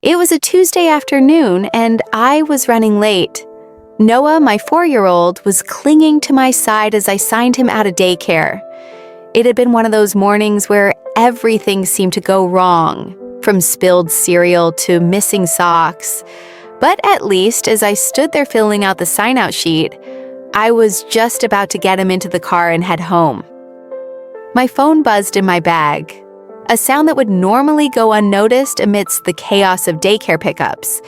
It was a Tuesday afternoon, and I was running late. Noah, my 4-year-old, was clinging to my side as I signed him out of daycare. It had been one of those mornings where everything seemed to go wrong, from spilled cereal to missing socks. But at least, as I stood there filling out the sign-out sheet, I was just about to get him into the car and head home. My phone buzzed in my bag, a sound that would normally go unnoticed amidst the chaos of daycare pickups.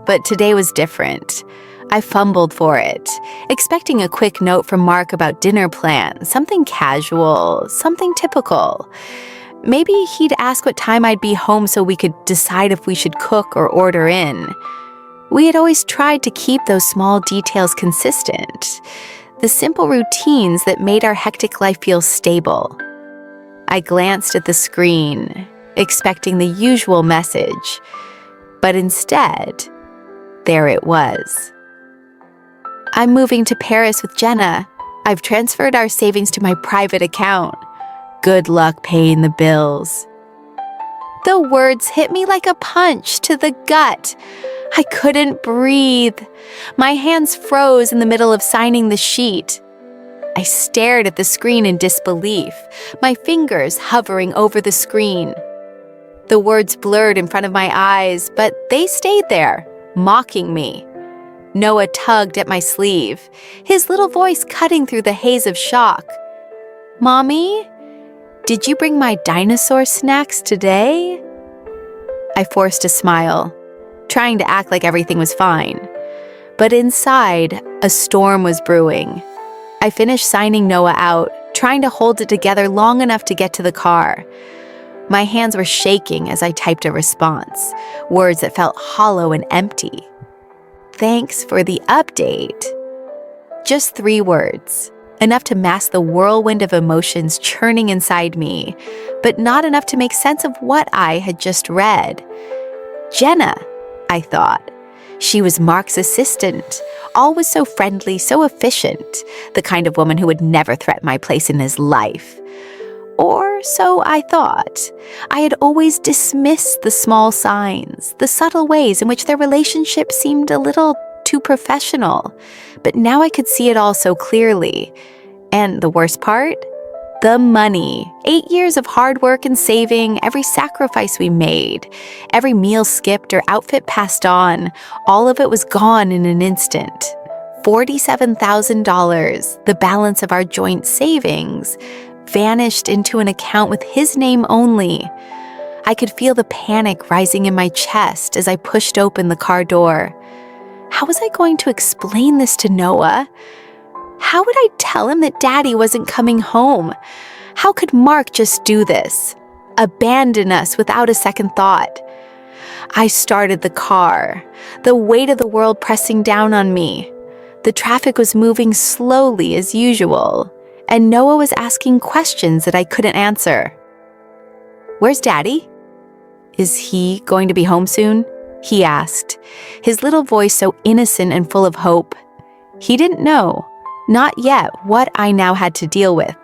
But today was different. I fumbled for it, expecting a quick note from Mark about dinner plans, something casual, something typical. Maybe he'd ask what time I'd be home so we could decide if we should cook or order in. We had always tried to keep those small details consistent, the simple routines that made our hectic life feel stable. I glanced at the screen, expecting the usual message, but instead, there it was. I'm moving to Paris with Jenna. I've transferred our savings to my private account. Good luck paying the bills. The words hit me like a punch to the gut. I couldn't breathe. My hands froze in the middle of signing the sheet. I stared at the screen in disbelief, my fingers hovering over the screen. The words blurred in front of my eyes, but they stayed there, mocking me. Noah tugged at my sleeve, his little voice cutting through the haze of shock. "Mommy, did you bring my dinosaur snacks today?" I forced a smile, trying to act like everything was fine. But inside, a storm was brewing. I finished signing Noah out, trying to hold it together long enough to get to the car. My hands were shaking as I typed a response, words that felt hollow and empty. "Thanks for the update." Just 3 words, enough to mask the whirlwind of emotions churning inside me, but not enough to make sense of what I had just read. Jenna, I thought. She was Mark's assistant, always so friendly, so efficient, the kind of woman who would never threaten my place in his life. Or so I thought. I had always dismissed the small signs, the subtle ways in which their relationship seemed a little too professional. But now I could see it all so clearly. And the worst part? The money. 8 years of hard work and saving, every sacrifice we made, every meal skipped or outfit passed on, all of it was gone in an instant. $47,000, the balance of our joint savings, vanished into an account with his name only. I could feel the panic rising in my chest as I pushed open the car door. How was I going to explain this to Noah? How would I tell him that Daddy wasn't coming home? How could Mark just do this? Abandon us without a second thought? I started the car, the weight of the world pressing down on me. The traffic was moving slowly as usual, and Noah was asking questions that I couldn't answer. "Where's Daddy? Is he going to be home soon?" he asked, his little voice so innocent and full of hope. He didn't know, not yet, what I now had to deal with.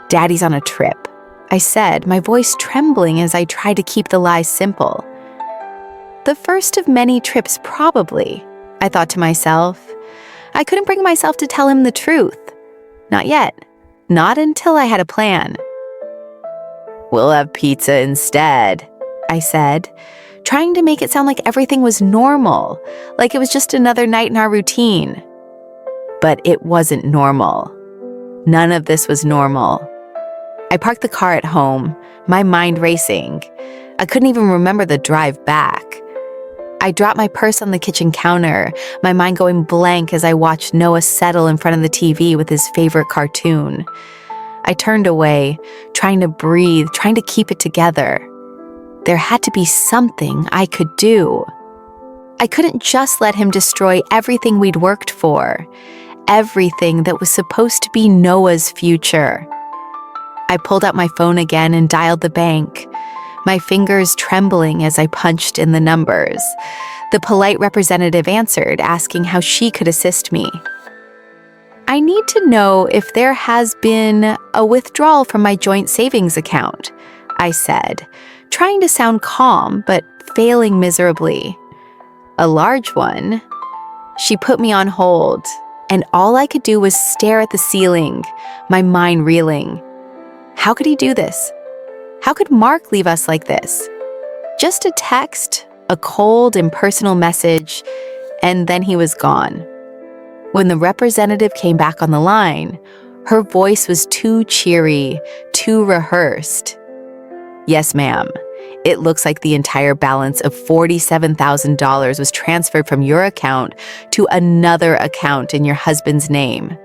"Daddy's on a trip," I said, my voice trembling as I tried to keep the lies simple. The first of many trips, probably, I thought to myself. I couldn't bring myself to tell him the truth. Not yet. Not until I had a plan. "We'll have pizza instead," I said, trying to make it sound like everything was normal, like it was just another night in our routine. But it wasn't normal. None of this was normal. I parked the car at home, my mind racing. I couldn't even remember the drive back. I dropped my purse on the kitchen counter, my mind going blank as I watched Noah settle in front of the TV with his favorite cartoon. I turned away, trying to breathe, trying to keep it together. There had to be something I could do. I couldn't just let him destroy everything we'd worked for, everything that was supposed to be Noah's future. I pulled out my phone again and dialed the bank, my fingers trembling as I punched in the numbers. The polite representative answered, asking how she could assist me. "I need to know if there has been a withdrawal from my joint savings account," I said, trying to sound calm but failing miserably. A large one. She put me on hold, and all I could do was stare at the ceiling, my mind reeling. How could he do this? How could Mark leave us like this? Just a text, a cold, impersonal message, and then he was gone. When the representative came back on the line, her voice was too cheery, too rehearsed. Yes, ma'am. It looks like the entire balance of $47,000 was transferred from your account to another account in your husband's name.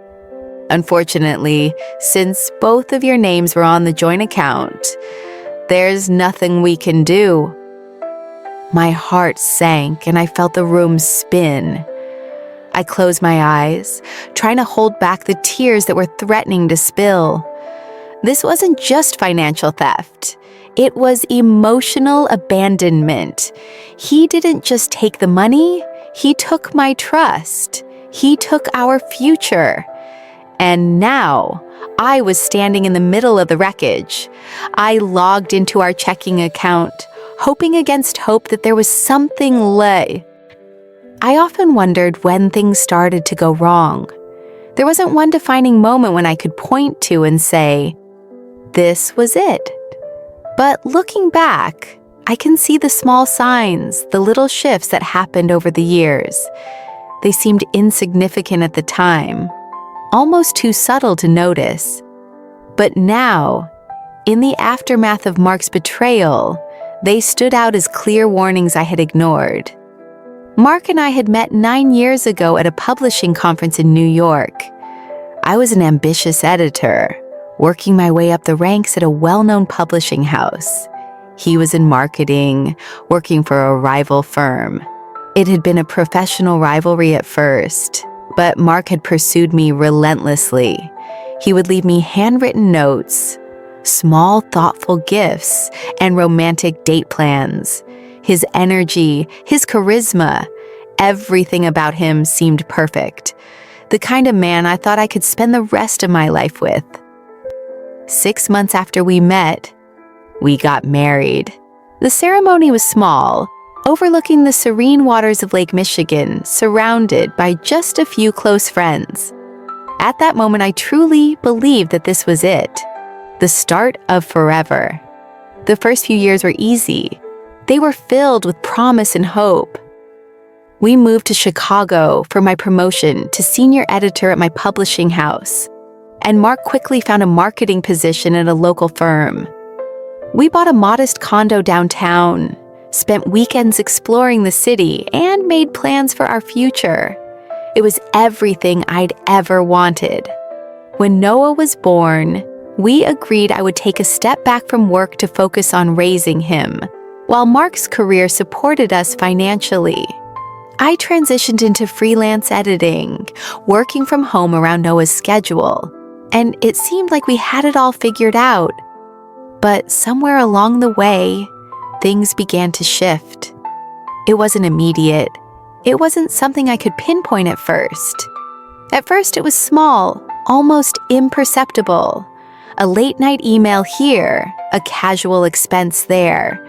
Unfortunately, since both of your names were on the joint account, there's nothing we can do. My heart sank and I felt the room spin. I closed my eyes, trying to hold back the tears that were threatening to spill. This wasn't just financial theft. It was emotional abandonment. He didn't just take the money, he took my trust. He took our future. And now, I was standing in the middle of the wreckage. I logged into our checking account, hoping against hope that there was something I often wondered when things started to go wrong. There wasn't one defining moment when I could point to and say, this was it. But looking back, I can see the small signs, the little shifts that happened over the years. They seemed insignificant at the time, almost too subtle to notice. But now, in the aftermath of Mark's betrayal, they stood out as clear warnings I had ignored. Mark and I had met 9 years ago at a publishing conference in New York. I was an ambitious editor, working my way up the ranks at a well-known publishing house. He was in marketing, working for a rival firm. It had been a professional rivalry at first, but Mark had pursued me relentlessly. He would leave me handwritten notes, small, thoughtful gifts, and romantic date plans. His energy, his charisma, everything about him seemed perfect. The kind of man I thought I could spend the rest of my life with. 6 months after we met, we got married. The ceremony was small, overlooking the serene waters of Lake Michigan, surrounded by just a few close friends. At that moment, I truly believed that this was it, the start of forever. The first few years were easy. They were filled with promise and hope. We moved to Chicago for my promotion to senior editor at my publishing house, and Mark quickly found a marketing position at a local firm. We bought a modest condo downtown, spent weekends exploring the city, and made plans for our future. It was everything I'd ever wanted. When Noah was born, we agreed I would take a step back from work to focus on raising him, while Mark's career supported us financially. I transitioned into freelance editing, working from home around Noah's schedule, and it seemed like we had it all figured out. But somewhere along the way, things began to shift. It wasn't immediate. It wasn't something I could pinpoint at first. At first, it was small, almost imperceptible. A late-night email here, a casual expense there.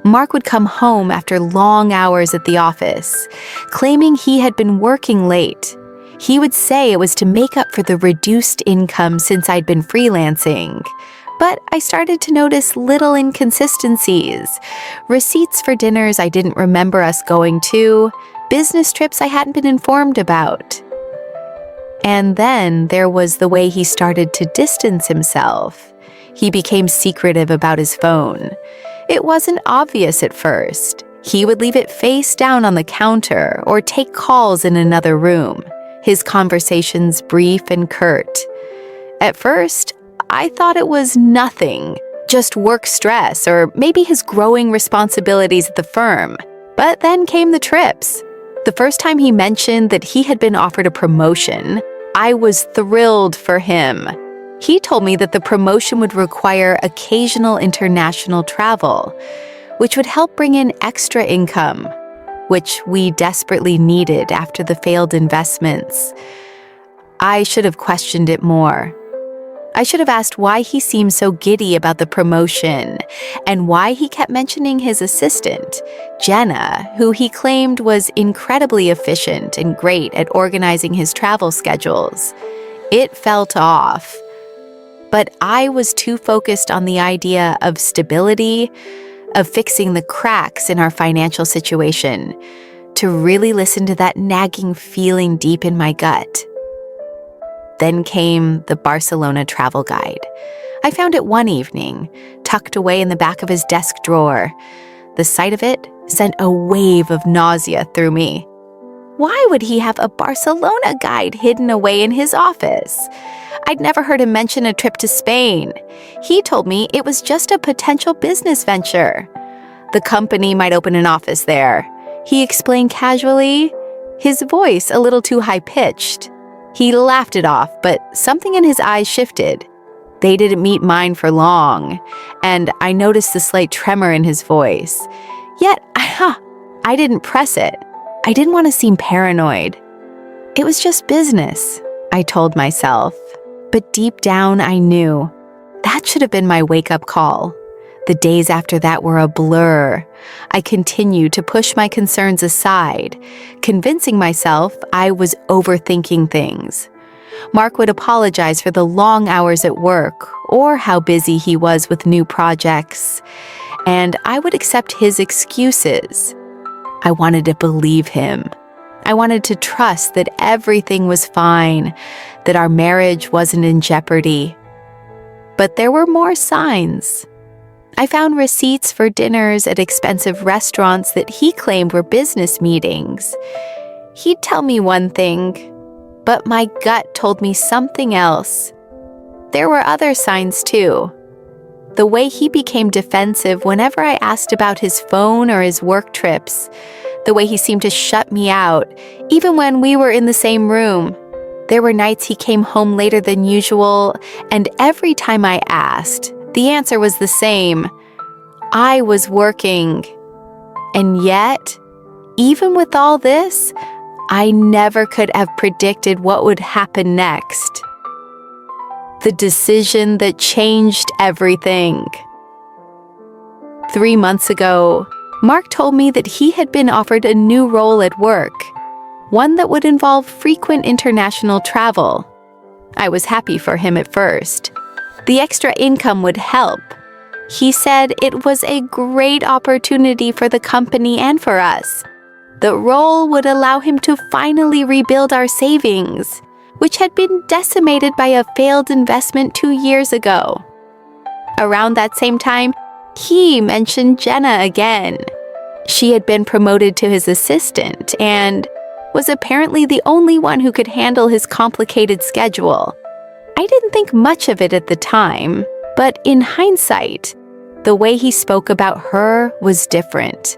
Mark would come home after long hours at the office, claiming he had been working late. He would say it was to make up for the reduced income since I'd been freelancing. But I started to notice little inconsistencies. Receipts for dinners I didn't remember us going to, business trips I hadn't been informed about. And then there was the way he started to distance himself. He became secretive about his phone. It wasn't obvious at first. He would leave it face down on the counter or take calls in another room, his conversations brief and curt. At first, I thought it was nothing, just work stress or maybe his growing responsibilities at the firm. But then came the trips. The first time he mentioned that he had been offered a promotion, I was thrilled for him. He told me that the promotion would require occasional international travel, which would help bring in extra income, which we desperately needed after the failed investments. I should have questioned it more. I should have asked why he seemed so giddy about the promotion and why he kept mentioning his assistant, Jenna, who he claimed was incredibly efficient and great at organizing his travel schedules. It felt off. But I was too focused on the idea of stability, of fixing the cracks in our financial situation, to really listen to that nagging feeling deep in my gut. Then came the Barcelona travel guide. I found it one evening, tucked away in the back of his desk drawer. The sight of it sent a wave of nausea through me. Why would he have a Barcelona guide hidden away in his office? I'd never heard him mention a trip to Spain. He told me it was just a potential business venture. The company might open an office there. He explained casually, his voice a little too high-pitched. He laughed it off, but something in his eyes shifted. They didn't meet mine for long, and I noticed the slight tremor in his voice. Yet, I didn't press it. I didn't want to seem paranoid. It was just business, I told myself. But deep down, I knew that should have been my wake-up call. The days after that were a blur. I continued to push my concerns aside, convincing myself I was overthinking things. Mark would apologize for the long hours at work or how busy he was with new projects, and I would accept his excuses. I wanted to believe him. I wanted to trust that everything was fine, that our marriage wasn't in jeopardy. But there were more signs. I found receipts for dinners at expensive restaurants that he claimed were business meetings. He'd tell me one thing, but my gut told me something else. There were other signs too. The way he became defensive whenever I asked about his phone or his work trips. The way he seemed to shut me out, even when we were in the same room. There were nights he came home later than usual, and every time I asked, the answer was the same. I was working. And yet, even with all this, I never could have predicted what would happen next. The decision that changed everything. 3 months ago, Mark told me that he had been offered a new role at work, one that would involve frequent international travel. I was happy for him at first. The extra income would help. He said it was a great opportunity for the company and for us. The role would allow him to finally rebuild our savings, which had been decimated by a failed investment 2 years ago. Around that same time, he mentioned Jenna again. She had been promoted to his assistant and was apparently the only one who could handle his complicated schedule. I didn't think much of it at the time, but in hindsight, the way he spoke about her was different.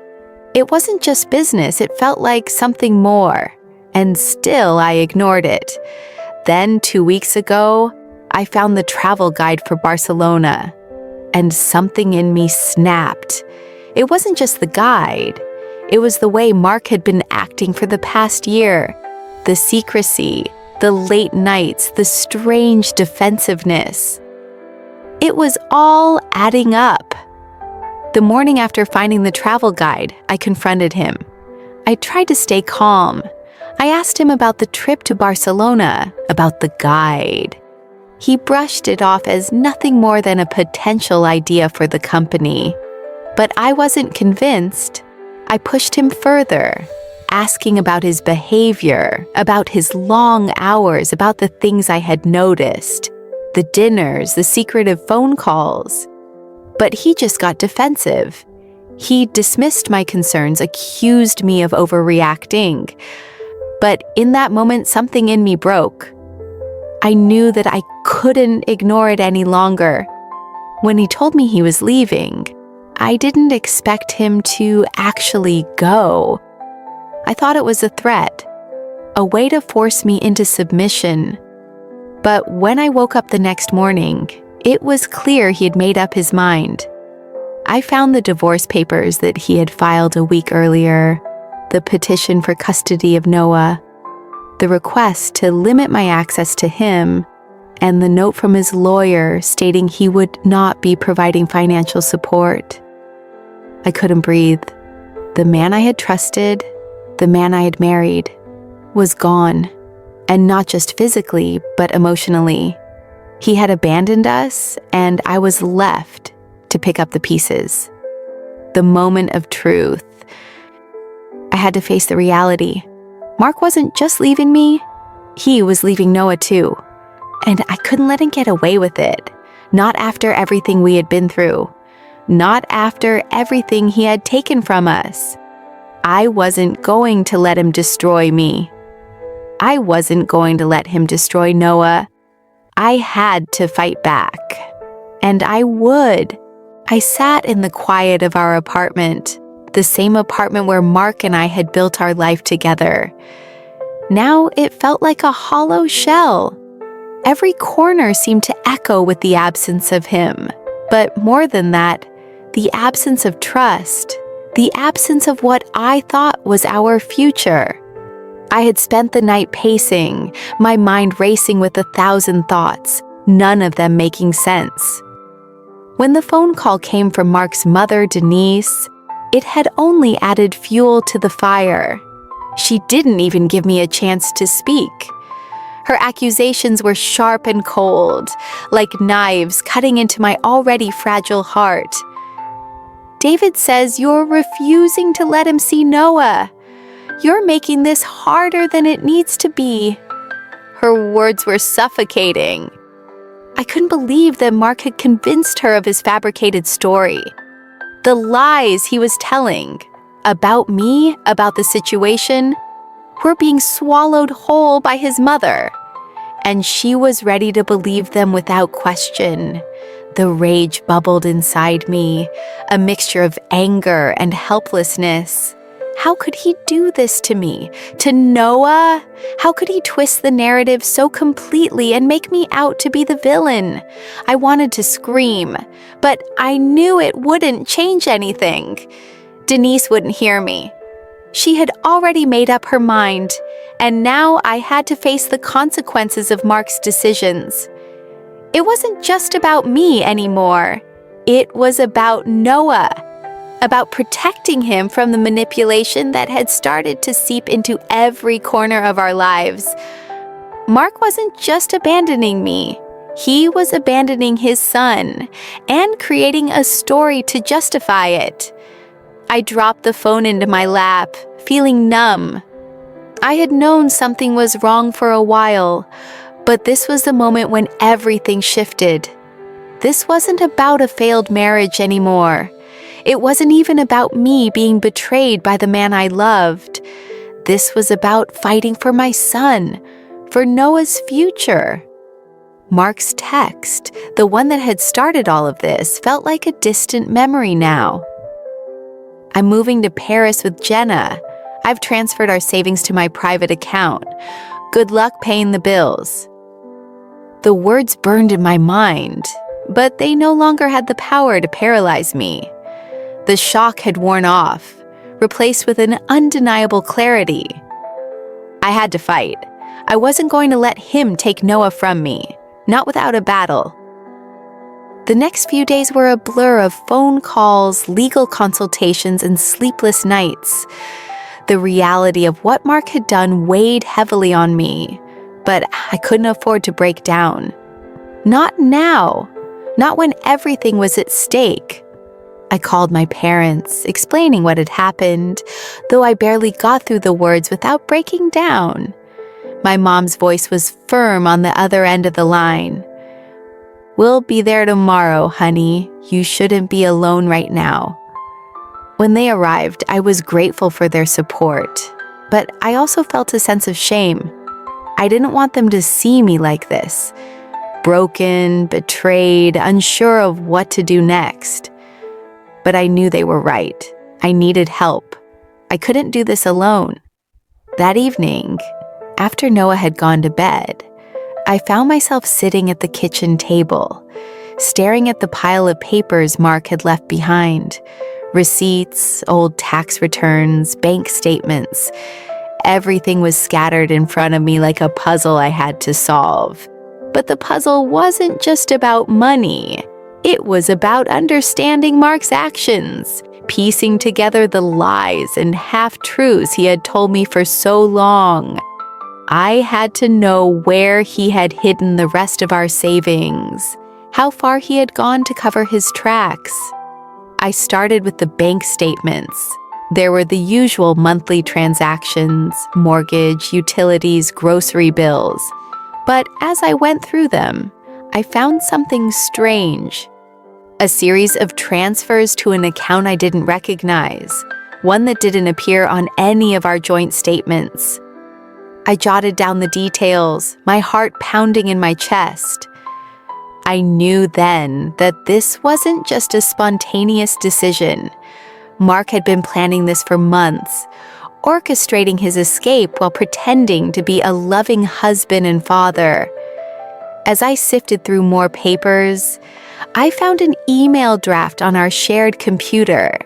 It wasn't just business, it felt like something more, and still I ignored it. Then 2 weeks ago, I found the travel guide for Barcelona, and something in me snapped. It wasn't just the guide. It was the way Mark had been acting for the past year. The secrecy, the late nights, the strange defensiveness. It was all adding up. The morning after finding the travel guide, I confronted him. I tried to stay calm. I asked him about the trip to Barcelona, about the guide. He brushed it off as nothing more than a potential idea for the company. But I wasn't convinced. I pushed him further, asking about his behavior, about his long hours, about the things I had noticed, the dinners, the secretive phone calls. But he just got defensive. He dismissed my concerns, accused me of overreacting. But in that moment, something in me broke. I knew that I couldn't ignore it any longer. When he told me he was leaving, I didn't expect him to actually go. I thought it was a threat, a way to force me into submission. But when I woke up the next morning, it was clear he had made up his mind. I found the divorce papers that he had filed a week earlier, the petition for custody of Noah, the request to limit my access to him, and the note from his lawyer stating he would not be providing financial support. I couldn't breathe. The man I had trusted, the man I had married, was gone, and not just physically, but emotionally. He had abandoned us, and I was left to pick up the pieces. The moment of truth. I had to face the reality. Mark wasn't just leaving me, he was leaving Noah too. And I couldn't let him get away with it. Not after everything we had been through. Not after everything he had taken from us. I wasn't going to let him destroy me. I wasn't going to let him destroy Noah. I had to fight back. And I would. I sat in the quiet of our apartment, the same apartment where Mark and I had built our life together. Now it felt like a hollow shell. Every corner seemed to echo with the absence of him. But more than that, the absence of trust, the absence of what I thought was our future. I had spent the night pacing, my mind racing with 1,000 thoughts, none of them making sense. When the phone call came from Mark's mother, Denise, it had only added fuel to the fire. She didn't even give me a chance to speak. Her accusations were sharp and cold, like knives cutting into my already fragile heart. David says you're refusing to let him see Noah. You're making this harder than it needs to be. Her words were suffocating. I couldn't believe that Mark had convinced her of his fabricated story. The lies he was telling about me, about the situation, were being swallowed whole by his mother. And she was ready to believe them without question. The rage bubbled inside me, a mixture of anger and helplessness. How could he do this to me? To Noah? How could he twist the narrative so completely and make me out to be the villain? I wanted to scream, but I knew it wouldn't change anything. Denise wouldn't hear me. She had already made up her mind, and now I had to face the consequences of Mark's decisions. It wasn't just about me anymore. It was about Noah. About protecting him from the manipulation that had started to seep into every corner of our lives. Mark wasn't just abandoning me. He was abandoning his son and creating a story to justify it. I dropped the phone into my lap, feeling numb. I had known something was wrong for a while, but this was the moment when everything shifted. This wasn't about a failed marriage anymore. It wasn't even about me being betrayed by the man I loved. This was about fighting for my son, for Noah's future. Mark's text, the one that had started all of this, felt like a distant memory now. I'm moving to Paris with Jenna. I've transferred our savings to my private account. Good luck paying the bills. The words burned in my mind, but they no longer had the power to paralyze me. The shock had worn off, replaced with an undeniable clarity. I had to fight. I wasn't going to let him take Noah from me, not without a battle. The next few days were a blur of phone calls, legal consultations, and sleepless nights. The reality of what Mark had done weighed heavily on me, but I couldn't afford to break down. Not now, not when everything was at stake. I called my parents, explaining what had happened, though I barely got through the words without breaking down. My mom's voice was firm on the other end of the line. "We'll be there tomorrow, honey. You shouldn't be alone right now." When they arrived, I was grateful for their support, but I also felt a sense of shame. I didn't want them to see me like this, broken, betrayed, unsure of what to do next. But I knew they were right. I needed help. I couldn't do this alone. That evening, after Noah had gone to bed, I found myself sitting at the kitchen table, staring at the pile of papers Mark had left behind. Receipts, old tax returns, bank statements. Everything was scattered in front of me like a puzzle I had to solve. But the puzzle wasn't just about money. It was about understanding Mark's actions, piecing together the lies and half-truths he had told me for so long. I had to know where he had hidden the rest of our savings, how far he had gone to cover his tracks. I started with the bank statements. There were the usual monthly transactions, mortgage, utilities, grocery bills. But as I went through them, I found something strange. A series of transfers to an account I didn't recognize, one that didn't appear on any of our joint statements. I jotted down the details, my heart pounding in my chest. I knew then that this wasn't just a spontaneous decision. Mark had been planning this for months, orchestrating his escape while pretending to be a loving husband and father. As I sifted through more papers, I found an email draft on our shared computer.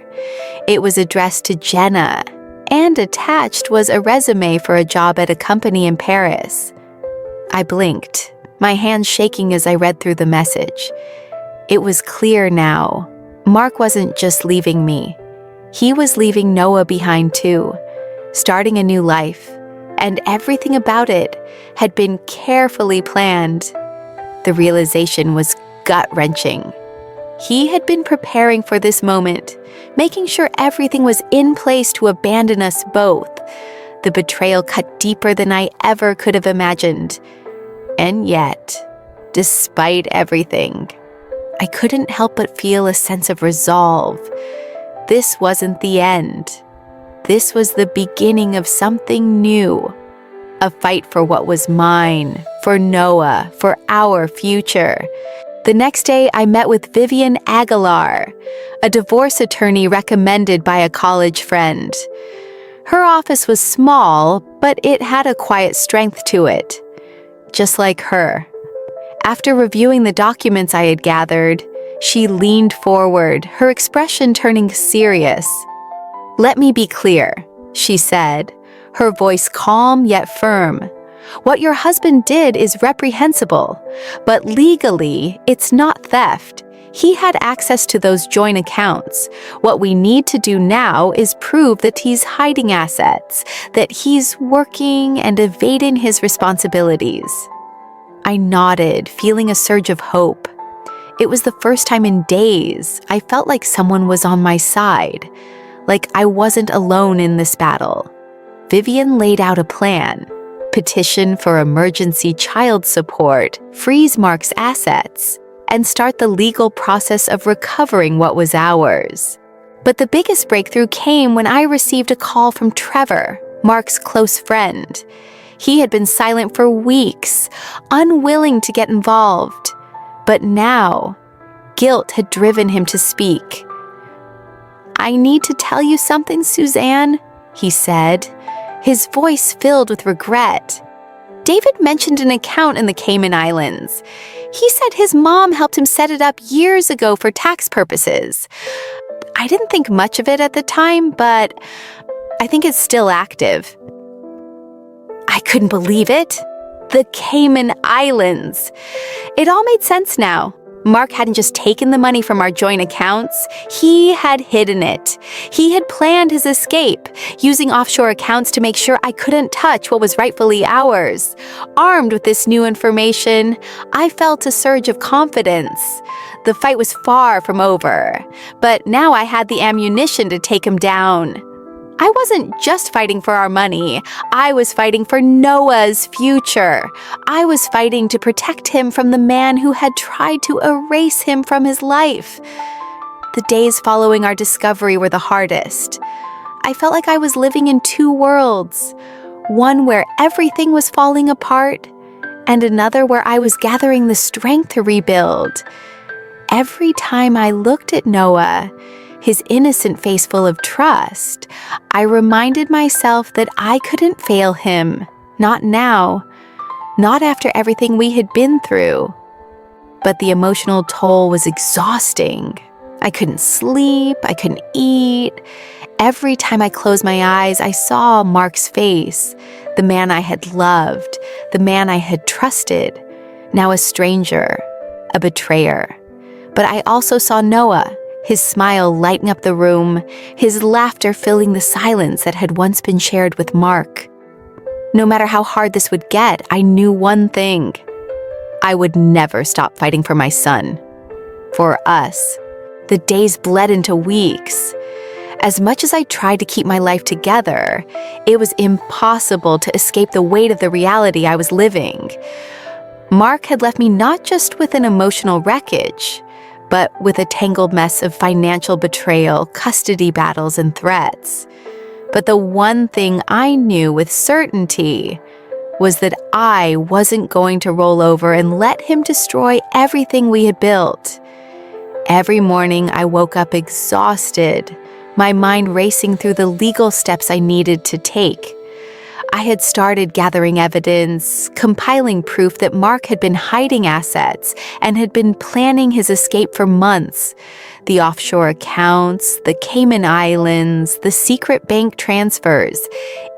It was addressed to Jenna, and attached was a resume for a job at a company in Paris. I blinked, my hands shaking as I read through the message. It was clear now. Mark wasn't just leaving me. He was leaving Noah behind too, starting a new life, and everything about it had been carefully planned. The realization was gut-wrenching. He had been preparing for this moment, making sure everything was in place to abandon us both. The betrayal cut deeper than I ever could have imagined. And yet, despite everything, I couldn't help but feel a sense of resolve. This wasn't the end. This was the beginning of something new. A fight for what was mine, for Noah, for our future. The next day, I met with Vivian Aguilar, a divorce attorney recommended by a college friend. Her office was small, but it had a quiet strength to it. Just like her. After reviewing the documents I had gathered, she leaned forward, her expression turning serious. "Let me be clear," she said, her voice calm yet firm. "What your husband did is reprehensible, but legally, it's not theft. He had access to those joint accounts. What we need to do now is prove that he's hiding assets, that he's working and evading his responsibilities." I nodded, feeling a surge of hope. It was the first time in days I felt like someone was on my side, like I wasn't alone in this battle. Vivian laid out a plan. Petition for emergency child support, freeze Mark's assets, and start the legal process of recovering what was ours. But the biggest breakthrough came when I received a call from Trevor, Mark's close friend. He had been silent for weeks, unwilling to get involved. But now, guilt had driven him to speak. "I need to tell you something, Suzanne," he said, his voice filled with regret. "David mentioned an account in the Cayman Islands. He said his mom helped him set it up years ago for tax purposes. I didn't think much of it at the time, but I think it's still active." I couldn't believe it. The Cayman Islands. It all made sense now. Mark hadn't just taken the money from our joint accounts, he had hidden it. He had planned his escape, using offshore accounts to make sure I couldn't touch what was rightfully ours. Armed with this new information, I felt a surge of confidence. The fight was far from over, but now I had the ammunition to take him down. I wasn't just fighting for our money. I was fighting for Noah's future. I was fighting to protect him from the man who had tried to erase him from his life. The days following our discovery were the hardest. I felt like I was living in two worlds, one where everything was falling apart, and another where I was gathering the strength to rebuild. Every time I looked at Noah, his innocent face full of trust, I reminded myself that I couldn't fail him. Not now. Not after everything we had been through. But the emotional toll was exhausting. I couldn't sleep. I couldn't eat. Every time I closed my eyes, I saw Mark's face, the man I had loved, the man I had trusted. now a stranger, a betrayer. But I also saw Noah, his smile lighting up the room, his laughter filling the silence that had once been shared with Mark. No matter how hard this would get, I knew one thing. I would never stop fighting for my son. For us. The days bled into weeks. As much as I tried to keep my life together, it was impossible to escape the weight of the reality I was living. Mark had left me not just with an emotional wreckage, but with a tangled mess of financial betrayal, custody battles, and threats. But the one thing I knew with certainty was that I wasn't going to roll over and let him destroy everything we had built. Every morning I woke up exhausted, my mind racing through the legal steps I needed to take. I had started gathering evidence, compiling proof that Mark had been hiding assets and had been planning his escape for months. The offshore accounts, the Cayman Islands, the secret bank transfers.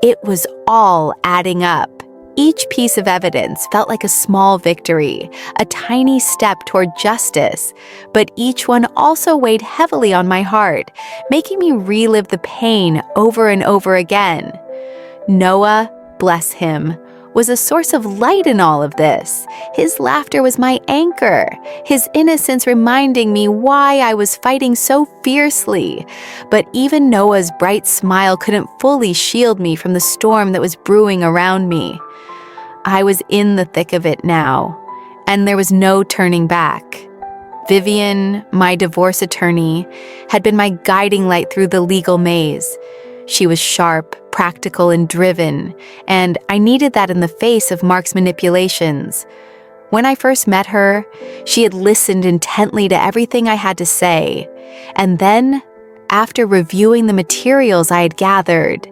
It was all adding up. Each piece of evidence felt like a small victory, a tiny step toward justice, but each one also weighed heavily on my heart, making me relive the pain over and over again. Noah, bless him, was a source of light in all of this. His laughter was my anchor, his innocence reminding me why I was fighting so fiercely. But even Noah's bright smile couldn't fully shield me from the storm that was brewing around me. I was in the thick of it now, and there was no turning back. Vivian, my divorce attorney, had been my guiding light through the legal maze. She was sharp, practical, and driven, and I needed that in the face of Mark's manipulations. When I first met her, she had listened intently to everything I had to say, and then, after reviewing the materials I had gathered,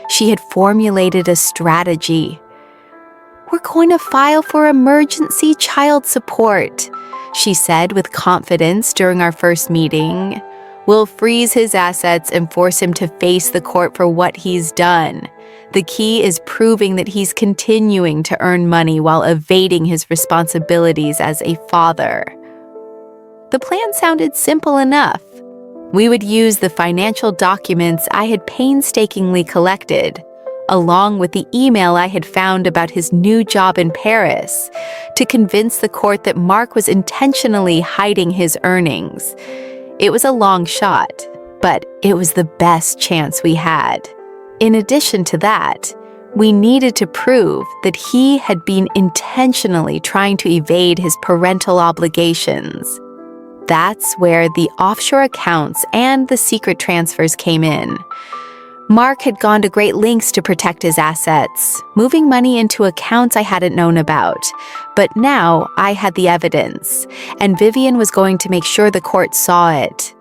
she had formulated a strategy. "We're going to file for emergency child support," she said with confidence during our first meeting. "We'll freeze his assets and force him to face the court for what he's done. The key is proving that he's continuing to earn money while evading his responsibilities as a father." The plan sounded simple enough. We would use the financial documents I had painstakingly collected, along with the email I had found about his new job in Paris, to convince the court that Mark was intentionally hiding his earnings. It was a long shot, but it was the best chance we had. In addition to that, we needed to prove that he had been intentionally trying to evade his parental obligations. That's where the offshore accounts and the secret transfers came in. Mark had gone to great lengths to protect his assets, moving money into accounts I hadn't known about. But now I had the evidence, and Vivian was going to make sure the court saw it.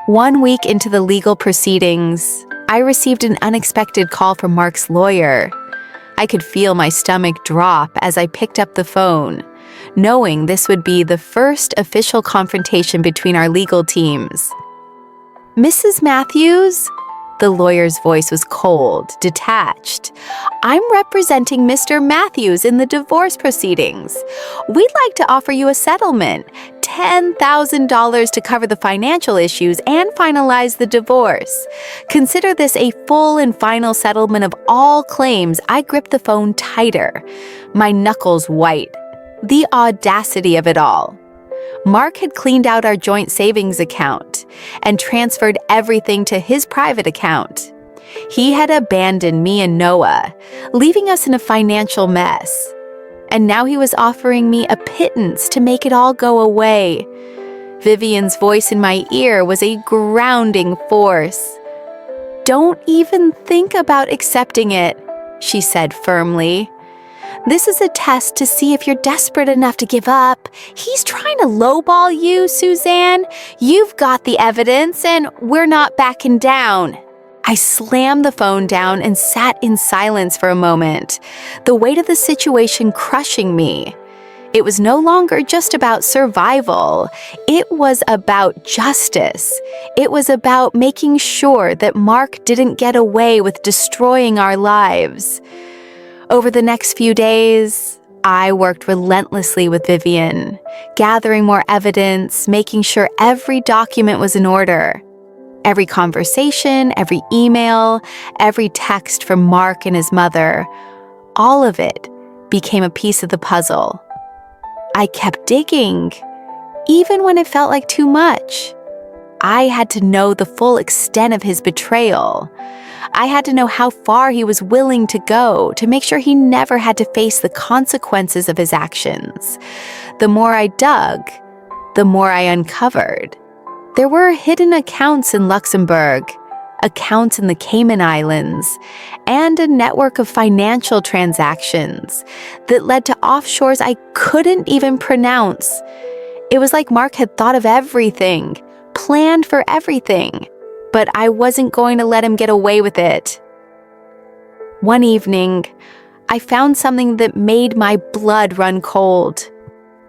1 week into the legal proceedings, I received an unexpected call from Mark's lawyer. I could feel my stomach drop as I picked up the phone, knowing this would be the first official confrontation between our legal teams. "Mrs. Matthews?" The lawyer's voice was cold, detached. "I'm representing Mr. Matthews in the divorce proceedings. We'd like to offer you a settlement, $10,000 to cover the financial issues and finalize the divorce. Consider this a full and final settlement of all claims." I gripped the phone tighter, my knuckles white. The audacity of it all. Mark had cleaned out our joint savings account and transferred everything to his private account. He had abandoned me and Noah, leaving us in a financial mess. And now he was offering me a pittance to make it all go away. Vivian's voice in my ear was a grounding force. "Don't even think about accepting it," she said firmly. "This is a test to see if you're desperate enough to give up. He's trying to lowball you, Suzanne. You've got the evidence, and we're not backing down." I slammed the phone down and sat in silence for a moment, the weight of the situation crushing me. It was no longer just about survival. It was about justice. It was about making sure that Mark didn't get away with destroying our lives. Over the next few days, I worked relentlessly with Vivian, gathering more evidence, making sure every document was in order. Every conversation, every email, every text from Mark and his mother, all of it became a piece of the puzzle. I kept digging, even when it felt like too much. I had to know the full extent of his betrayal. I had to know how far he was willing to go to make sure he never had to face the consequences of his actions. The more I dug, the more I uncovered. There were hidden accounts in Luxembourg, accounts in the Cayman Islands, and a network of financial transactions that led to offshores I couldn't even pronounce. It was like Mark had thought of everything, planned for everything, but I wasn't going to let him get away with it. One evening, I found something that made my blood run cold.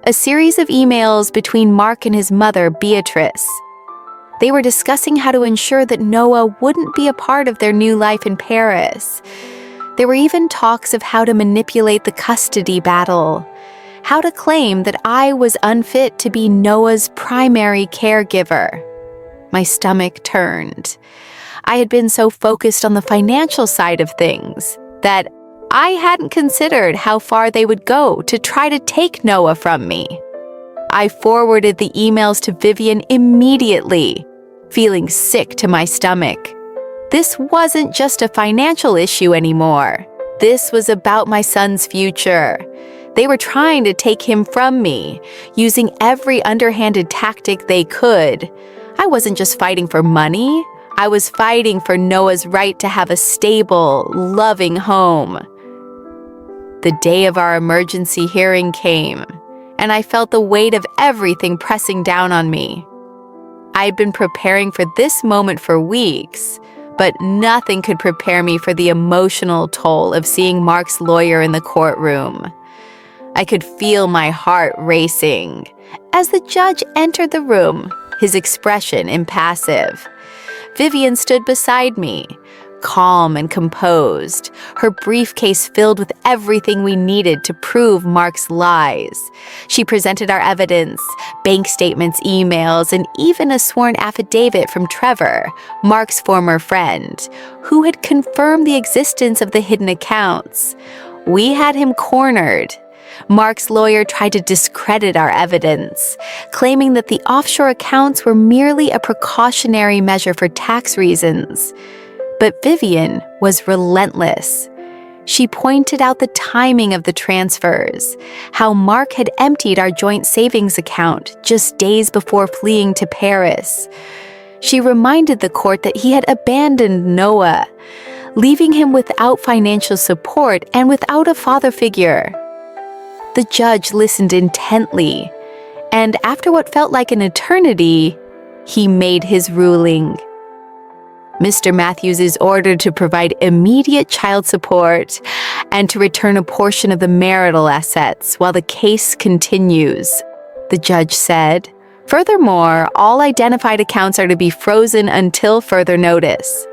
A series of emails between Mark and his mother, Beatrice. They were discussing how to ensure that Noah wouldn't be a part of their new life in Paris. There were even talks of how to manipulate the custody battle, how to claim that I was unfit to be Noah's primary caregiver. My stomach turned. I had been so focused on the financial side of things that I hadn't considered how far they would go to try to take Noah from me. I forwarded the emails to Vivian immediately, feeling sick to my stomach. This wasn't just a financial issue anymore. This was about my son's future. They were trying to take him from me, using every underhanded tactic they could. I wasn't just fighting for money. I was fighting for Noah's right to have a stable, loving home. The day of our emergency hearing came, and I felt the weight of everything pressing down on me. I had been preparing for this moment for weeks, but nothing could prepare me for the emotional toll of seeing Mark's lawyer in the courtroom. I could feel my heart racing as the judge entered the room, his expression impassive. Vivian stood beside me, calm and composed, her briefcase filled with everything we needed to prove Mark's lies. She presented our evidence, bank statements, emails, and even a sworn affidavit from Trevor, Mark's former friend, who had confirmed the existence of the hidden accounts. We had him cornered. Mark's lawyer tried to discredit our evidence, claiming that the offshore accounts were merely a precautionary measure for tax reasons. But Vivian was relentless. She pointed out the timing of the transfers, how Mark had emptied our joint savings account just days before fleeing to Paris. She reminded the court that he had abandoned Noah, leaving him without financial support and without a father figure. The judge listened intently, and after what felt like an eternity, he made his ruling. Mr. Matthews is ordered to provide immediate child support and to return a portion of the marital assets while the case continues, the judge said. Furthermore, all identified accounts are to be frozen until further notice.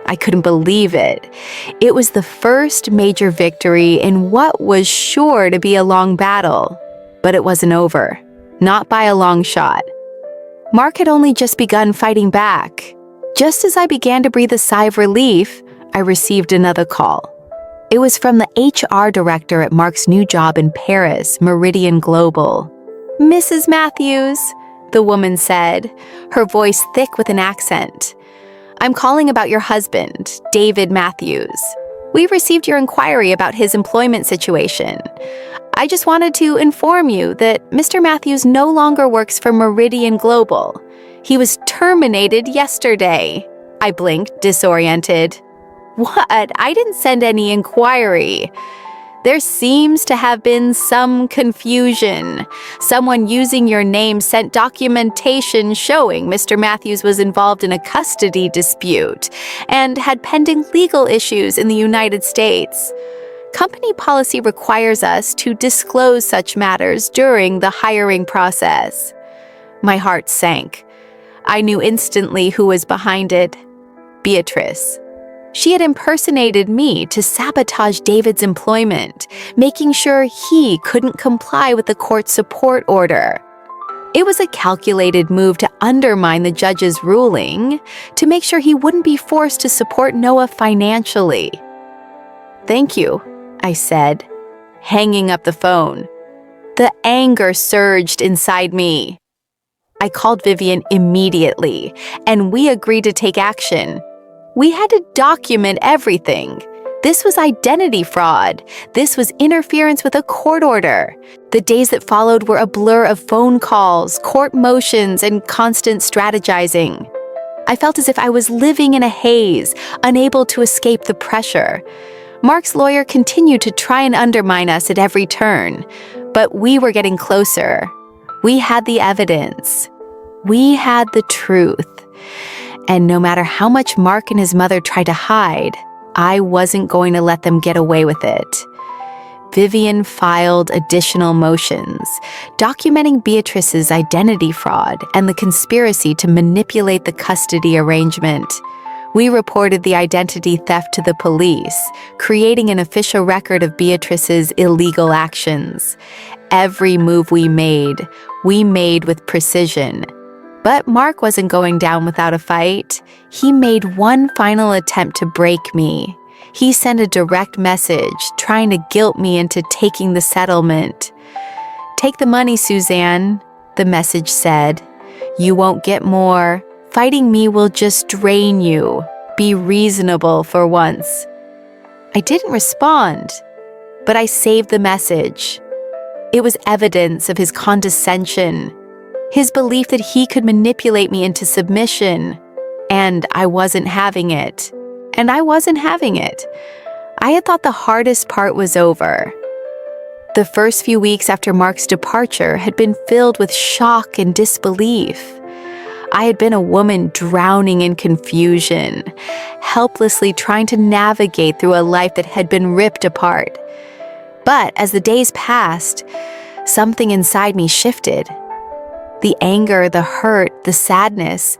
I couldn't believe it. It was the first major victory in what was sure to be a long battle, but it wasn't over, not by a long shot. Mark had only just begun fighting back. Just as I began to breathe a sigh of relief, I received another call. It was from the HR director at Mark's new job in Paris, Meridian Global. "Mrs. Matthews," the woman said, her voice thick with an accent. "I'm calling about your husband, David Matthews. We received your inquiry about his employment situation. I just wanted to inform you that Mr. Matthews no longer works for Meridian Global. He was terminated yesterday." I blinked, disoriented. "What? I didn't send any inquiry." "There seems to have been some confusion. Someone using your name sent documentation showing Mr. Matthews was involved in a custody dispute and had pending legal issues in the United States. Company policy requires us to disclose such matters during the hiring process." My heart sank. I knew instantly who was behind it. Beatrice. She had impersonated me to sabotage David's employment, making sure he couldn't comply with the court support order. It was a calculated move to undermine the judge's ruling, to make sure he wouldn't be forced to support Noah financially. "Thank you," I said, hanging up the phone. The anger surged inside me. I called Vivian immediately, and we agreed to take action. We had to document everything. This was identity fraud. This was interference with a court order. The days that followed were a blur of phone calls, court motions, and constant strategizing. I felt as if I was living in a haze, unable to escape the pressure. Mark's lawyer continued to try and undermine us at every turn, but we were getting closer. We had the evidence. We had the truth. And no matter how much Mark and his mother tried to hide, I wasn't going to let them get away with it. Vivian filed additional motions, documenting Beatrice's identity fraud and the conspiracy to manipulate the custody arrangement. We reported the identity theft to the police, creating an official record of Beatrice's illegal actions. Every move we made with precision. But Mark wasn't going down without a fight. He made one final attempt to break me. He sent a direct message, trying to guilt me into taking the settlement. "Take the money, Suzanne," the message said. "You won't get more. Fighting me will just drain you. Be reasonable for once." I didn't respond, but I saved the message. It was evidence of his condescension, his belief that he could manipulate me into submission, and I wasn't having it. I had thought the hardest part was over. The first few weeks after Mark's departure had been filled with shock and disbelief. I had been a woman drowning in confusion, helplessly trying to navigate through a life that had been ripped apart. But as the days passed, something inside me shifted. The anger, the hurt, the sadness,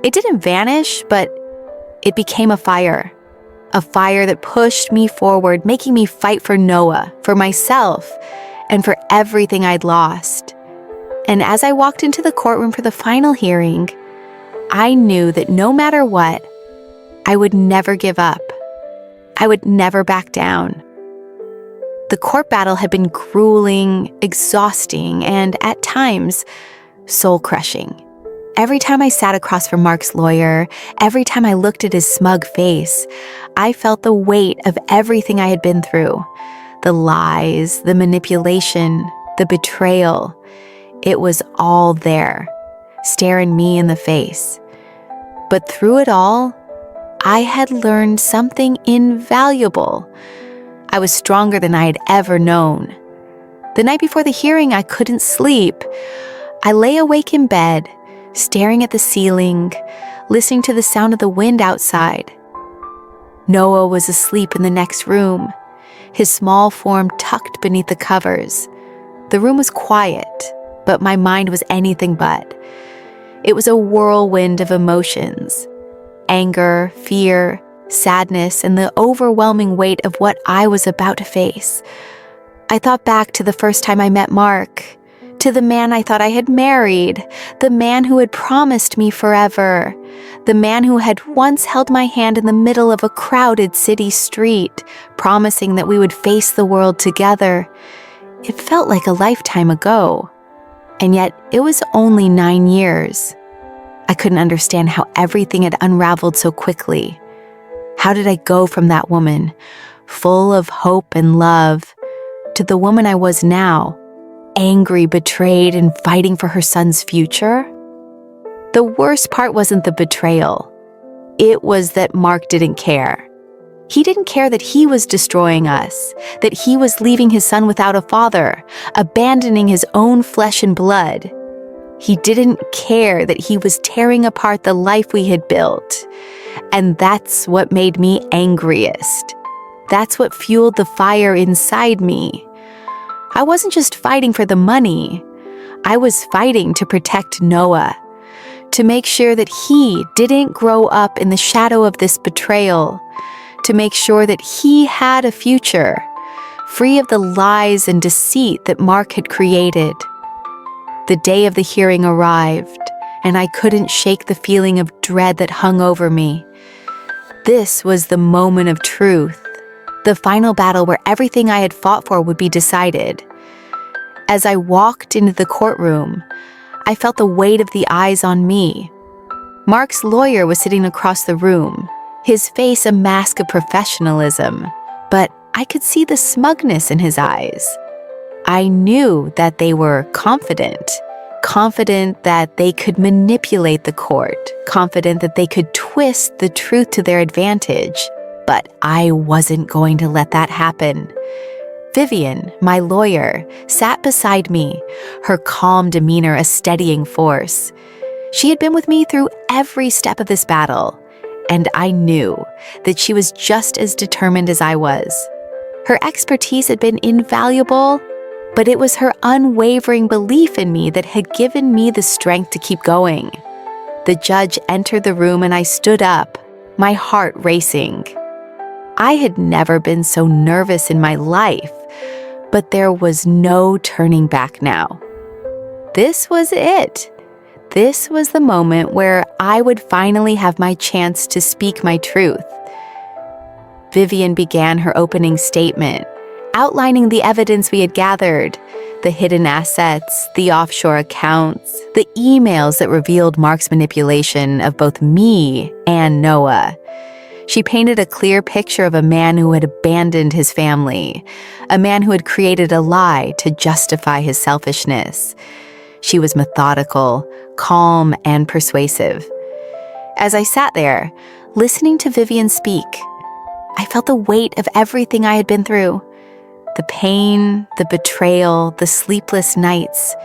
it didn't vanish, but it became a fire that pushed me forward, making me fight for Noah, for myself, and for everything I'd lost. And as I walked into the courtroom for the final hearing, I knew that no matter what, I would never give up. I would never back down. The court battle had been grueling, exhausting, and at times, soul-crushing. Every time I sat across from Mark's lawyer, every time I looked at his smug face, I felt the weight of everything I had been through. The lies, the manipulation, the betrayal. It was all there, staring me in the face. But through it all, I had learned something invaluable. I was stronger than I had ever known. The night before the hearing, I couldn't sleep. I lay awake in bed, staring at the ceiling, listening to the sound of the wind outside. Noah was asleep in the next room, his small form tucked beneath the covers. The room was quiet, but my mind was anything but. It was a whirlwind of emotions: anger, fear, sadness, and the overwhelming weight of what I was about to face. I thought back to the first time I met Mark, to the man I thought I had married, the man who had promised me forever, the man who had once held my hand in the middle of a crowded city street, promising that we would face the world together. It felt like a lifetime ago, and yet it was only 9 years. I couldn't understand how everything had unraveled so quickly. How did I go from that woman, full of hope and love, to the woman I was now, angry, betrayed, and fighting for her son's future? The worst part wasn't the betrayal. It was that Mark didn't care. He didn't care that he was destroying us, that he was leaving his son without a father, abandoning his own flesh and blood. He didn't care that he was tearing apart the life we had built. And that's what made me angriest. That's what fueled the fire inside me. I wasn't just fighting for the money. I was fighting to protect Noah, to make sure that he didn't grow up in the shadow of this betrayal, to make sure that he had a future, free of the lies and deceit that Mark had created. The day of the hearing arrived, and I couldn't shake the feeling of dread that hung over me. This was the moment of truth, the final battle where everything I had fought for would be decided. As I walked into the courtroom, I felt the weight of the eyes on me. Mark's lawyer was sitting across the room, his face a mask of professionalism, but I could see the smugness in his eyes. I knew that they were confident that they could manipulate the court, confident that they could twist the truth to their advantage, but I wasn't going to let that happen. Vivian, my lawyer, sat beside me, her calm demeanor a steadying force. She had been with me through every step of this battle, and I knew that she was just as determined as I was. Her expertise had been invaluable, but it was her unwavering belief in me that had given me the strength to keep going. The judge entered the room and I stood up, my heart racing. I had never been so nervous in my life, but there was no turning back now. This was it. This was the moment where I would finally have my chance to speak my truth. Vivian began her opening statement, outlining the evidence we had gathered, the hidden assets, the offshore accounts, the emails that revealed Mark's manipulation of both me and Noah. She painted a clear picture of a man who had abandoned his family, a man who had created a lie to justify his selfishness. She was methodical, calm, and persuasive. As I sat there, listening to Vivian speak, I felt the weight of everything I had been through. The pain, the betrayal, the sleepless nights.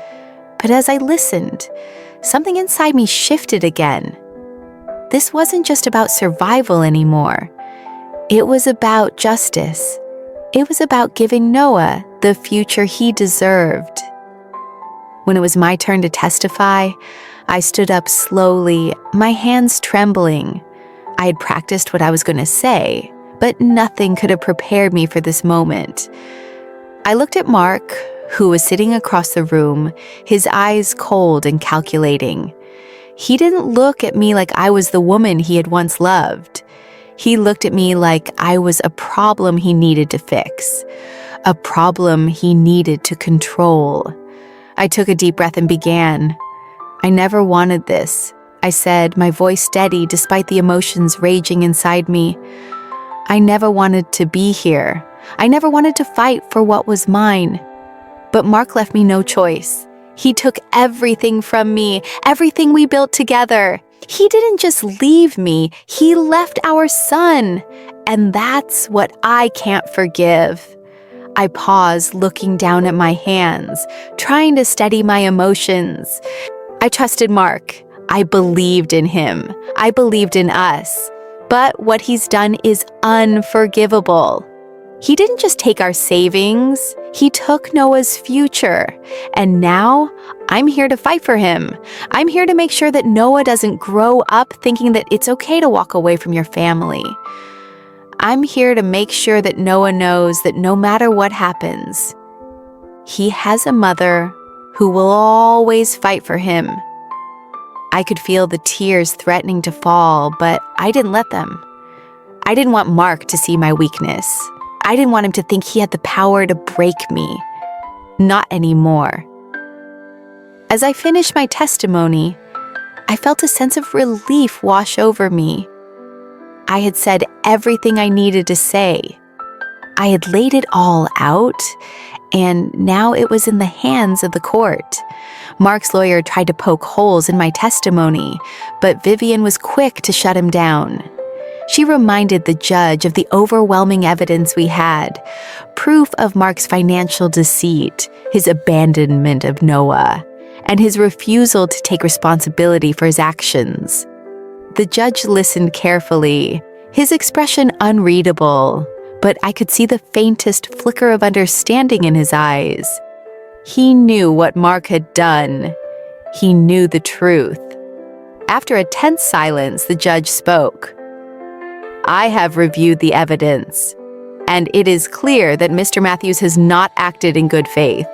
But as I listened, something inside me shifted again. This wasn't just about survival anymore. It was about justice. It was about giving Noah the future he deserved. When it was my turn to testify, I stood up slowly, my hands trembling. I had practiced what I was going to say, but nothing could have prepared me for this moment. I looked at Mark, who was sitting across the room, his eyes cold and calculating. He didn't look at me like I was the woman he had once loved. He looked at me like I was a problem he needed to fix, a problem he needed to control. I took a deep breath and began. I never wanted this, I said, my voice steady despite the emotions raging inside me. I never wanted to be here. I never wanted to fight for what was mine. But Mark left me no choice. He took everything from me, everything we built together. He didn't just leave me, he left our son. And that's what I can't forgive. I paused, looking down at my hands, trying to steady my emotions. I trusted Mark. I believed in him. I believed in us. But what he's done is unforgivable. He didn't just take our savings, he took Noah's future. And now, I'm here to fight for him. I'm here to make sure that Noah doesn't grow up thinking that it's okay to walk away from your family. I'm here to make sure that Noah knows that no matter what happens, he has a mother who will always fight for him. I could feel the tears threatening to fall, but I didn't let them. I didn't want Mark to see my weakness. I didn't want him to think he had the power to break me. Not anymore. As I finished my testimony, I felt a sense of relief wash over me. I had said everything I needed to say. I had laid it all out, and now it was in the hands of the court. Mark's lawyer tried to poke holes in my testimony, but Vivian was quick to shut him down. She reminded the judge of the overwhelming evidence we had, proof of Mark's financial deceit, his abandonment of Noah, and his refusal to take responsibility for his actions. The judge listened carefully, his expression unreadable, but I could see the faintest flicker of understanding in his eyes. He knew what Mark had done. He knew the truth. After a tense silence, the judge spoke. "I have reviewed the evidence, and it is clear that Mr. Matthews has not acted in good faith.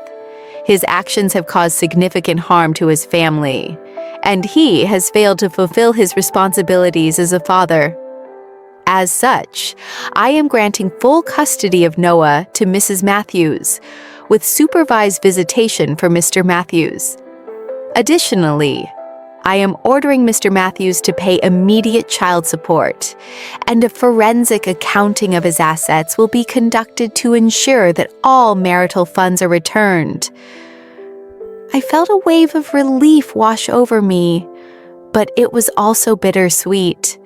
His actions have caused significant harm to his family, and he has failed to fulfill his responsibilities as a father. As such, I am granting full custody of Noah to Mrs. Matthews, with supervised visitation for Mr. Matthews. Additionally, I am ordering Mr. Matthews to pay immediate child support, and a forensic accounting of his assets will be conducted to ensure that all marital funds are returned." I felt a wave of relief wash over me, but it was also bittersweet.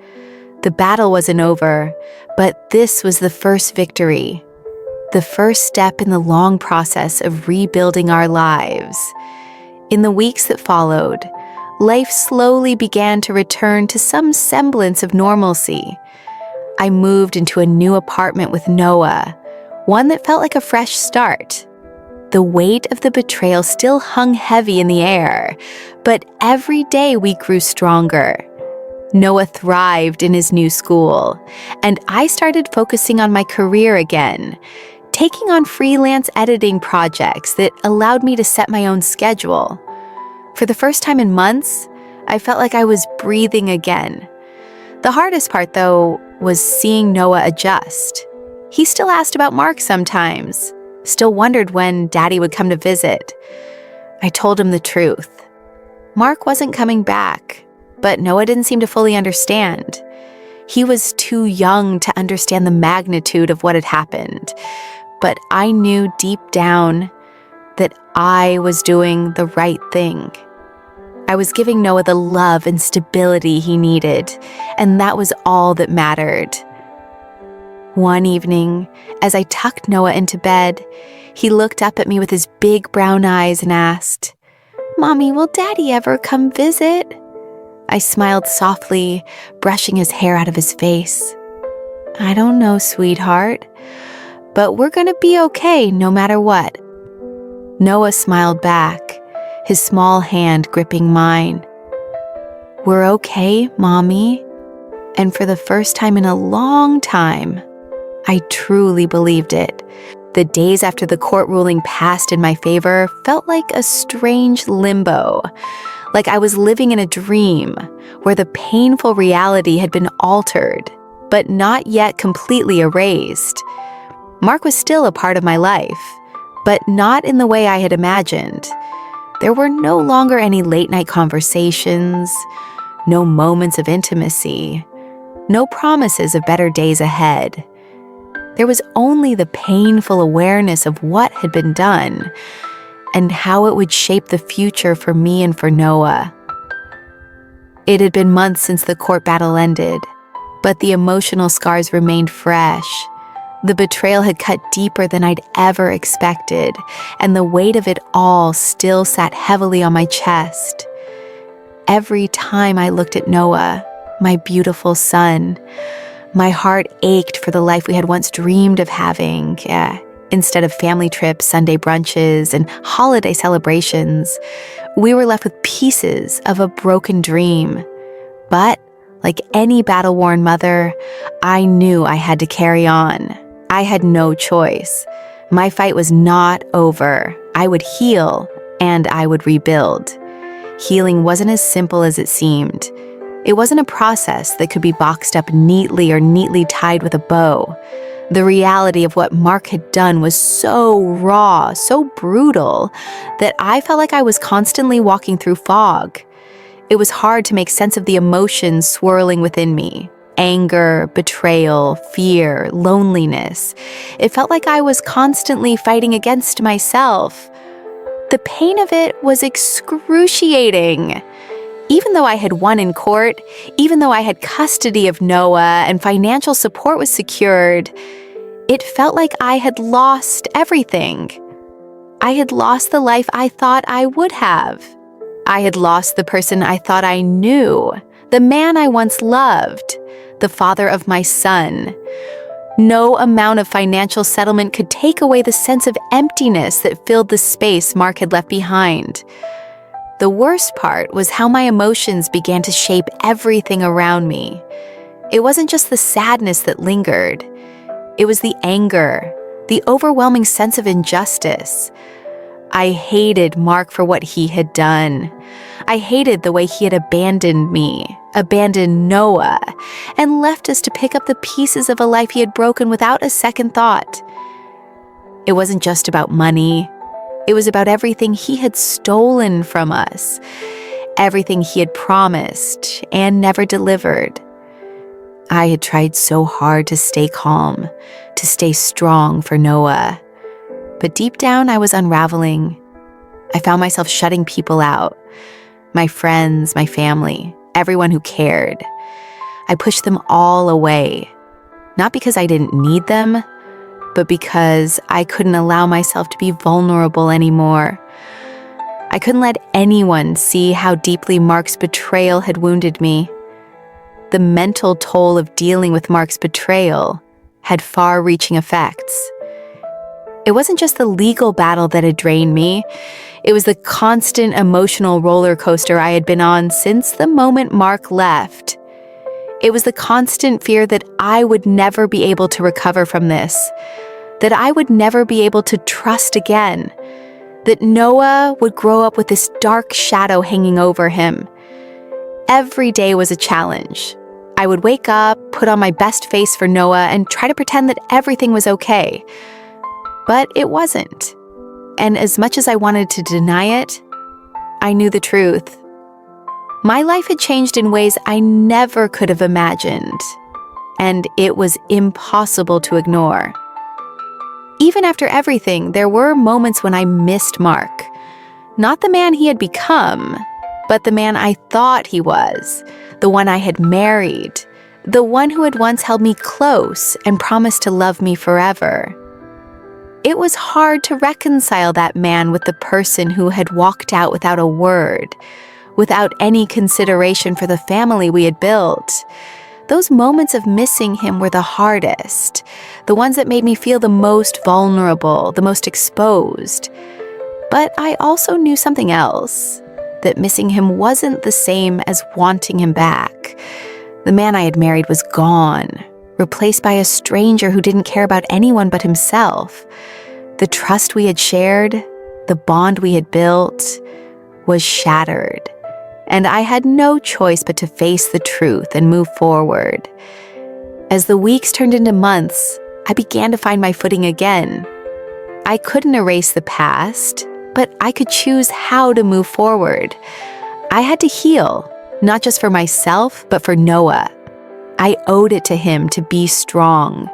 The battle wasn't over, but this was the first victory, the first step in the long process of rebuilding our lives. In the weeks that followed, life slowly began to return to some semblance of normalcy. I moved into a new apartment with Noah, one that felt like a fresh start. The weight of the betrayal still hung heavy in the air, but every day we grew stronger. Noah thrived in his new school, and I started focusing on my career again, taking on freelance editing projects that allowed me to set my own schedule. For the first time in months, I felt like I was breathing again. The hardest part, though, was seeing Noah adjust. He still asked about Mark sometimes, still wondered when Daddy would come to visit. I told him the truth. Mark wasn't coming back, but Noah didn't seem to fully understand. He was too young to understand the magnitude of what had happened, but I knew deep down that I was doing the right thing. I was giving Noah the love and stability he needed, and that was all that mattered. One evening, as I tucked Noah into bed, he looked up at me with his big brown eyes and asked, "Mommy, will Daddy ever come visit?" I smiled softly, brushing his hair out of his face. "I don't know, sweetheart, but we're gonna be okay no matter what." Noah smiled back, his small hand gripping mine. "We're okay, Mommy." And for the first time in a long time, I truly believed it. The days after the court ruling passed in my favor felt like a strange limbo, like I was living in a dream where the painful reality had been altered, but not yet completely erased. Mark was still a part of my life, but not in the way I had imagined. There were no longer any late-night conversations, no moments of intimacy, no promises of better days ahead. There was only the painful awareness of what had been done and how it would shape the future for me and for Noah. It had been months since the court battle ended, but the emotional scars remained fresh. The betrayal had cut deeper than I'd ever expected, and the weight of it all still sat heavily on my chest. Every time I looked at Noah, my beautiful son, my heart ached for the life we had once dreamed of having. Instead of family trips, Sunday brunches, and holiday celebrations, we were left with pieces of a broken dream. But, like any battle-worn mother, I knew I had to carry on. I had no choice. My fight was not over. I would heal, and I would rebuild. Healing wasn't as simple as it seemed. It wasn't a process that could be boxed up neatly or neatly tied with a bow. The reality of what Mark had done was so raw, so brutal, that I felt like I was constantly walking through fog. It was hard to make sense of the emotions swirling within me. Anger, betrayal, fear, loneliness. It felt like I was constantly fighting against myself. The pain of it was excruciating. Even though I had won in court, even though I had custody of Noah and financial support was secured, it felt like I had lost everything. I had lost the life I thought I would have. I had lost the person I thought I knew, the man I once loved, the father of my son. No amount of financial settlement could take away the sense of emptiness that filled the space Mark had left behind. The worst part was how my emotions began to shape everything around me. It wasn't just the sadness that lingered. It was the anger, the overwhelming sense of injustice. I hated Mark for what he had done. I hated the way he had abandoned me, abandoned Noah, and left us to pick up the pieces of a life he had broken without a second thought. It wasn't just about money. It was about everything he had stolen from us, everything he had promised and never delivered. I had tried so hard to stay calm, to stay strong for Noah. But deep down, I was unraveling. I found myself shutting people out. My friends, my family, everyone who cared. I pushed them all away. Not because I didn't need them, but because I couldn't allow myself to be vulnerable anymore. I couldn't let anyone see how deeply Mark's betrayal had wounded me. The mental toll of dealing with Mark's betrayal had far-reaching effects. It wasn't just the legal battle that had drained me. It was the constant emotional roller coaster I had been on since the moment Mark left. It was the constant fear that I would never be able to recover from this, that I would never be able to trust again, that Noah would grow up with this dark shadow hanging over him. Every day was a challenge. I would wake up, put on my best face for Noah, and try to pretend that everything was okay. But it wasn't. And as much as I wanted to deny it, I knew the truth. My life had changed in ways I never could have imagined, and it was impossible to ignore. Even after everything, there were moments when I missed Mark. Not the man he had become, but the man I thought he was, the one I had married, the one who had once held me close and promised to love me forever. It was hard to reconcile that man with the person who had walked out without a word, without any consideration for the family we had built. Those moments of missing him were the hardest, the ones that made me feel the most vulnerable, the most exposed. But I also knew something else, that missing him wasn't the same as wanting him back. The man I had married was gone, replaced by a stranger who didn't care about anyone but himself. The trust we had shared, the bond we had built, was shattered. And I had no choice but to face the truth and move forward. As the weeks turned into months, I began to find my footing again. I couldn't erase the past, but I could choose how to move forward. I had to heal, not just for myself, but for Noah. I owed it to him to be strong,